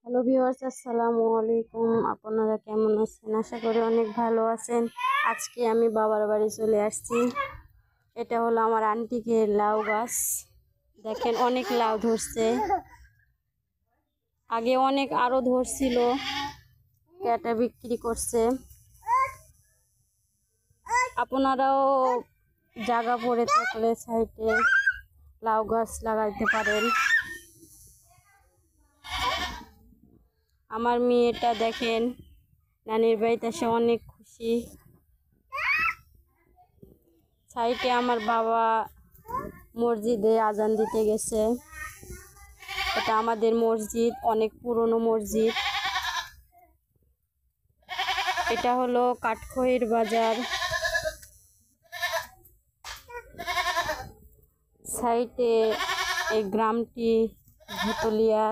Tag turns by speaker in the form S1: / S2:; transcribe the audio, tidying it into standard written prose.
S1: Hello viewers, আসসালামু আলাইকুম। আপনারা কেমন আছেন? আশা করি অনেক ভালো আছেন। আজকে আমি বাবার বাড়ি চলে আসছি। এটা হলো আমার আন্টিকে লাউ গাছ। দেখেন অনেক লাউ ধরছে, আগে অনেক আরো ধরছিল, কেটে বিক্রি করছে। আপনারাও জায়গা পড়ে থাকলে সাইডে লাউ গাছ লাগাইতে পারেন। আমার মেয়েটা দেখেন নানির বাড়িতে এসে অনেক খুশি। সাইডে আমার বাবা মসজিদে আজান দিতে গেছে। এটা আমাদের মসজিদ, অনেক পুরনো মসজিদ। এটা হলো কাঠখইর বাজার। সাইডে এই গ্রামটি ভুতুলিয়া।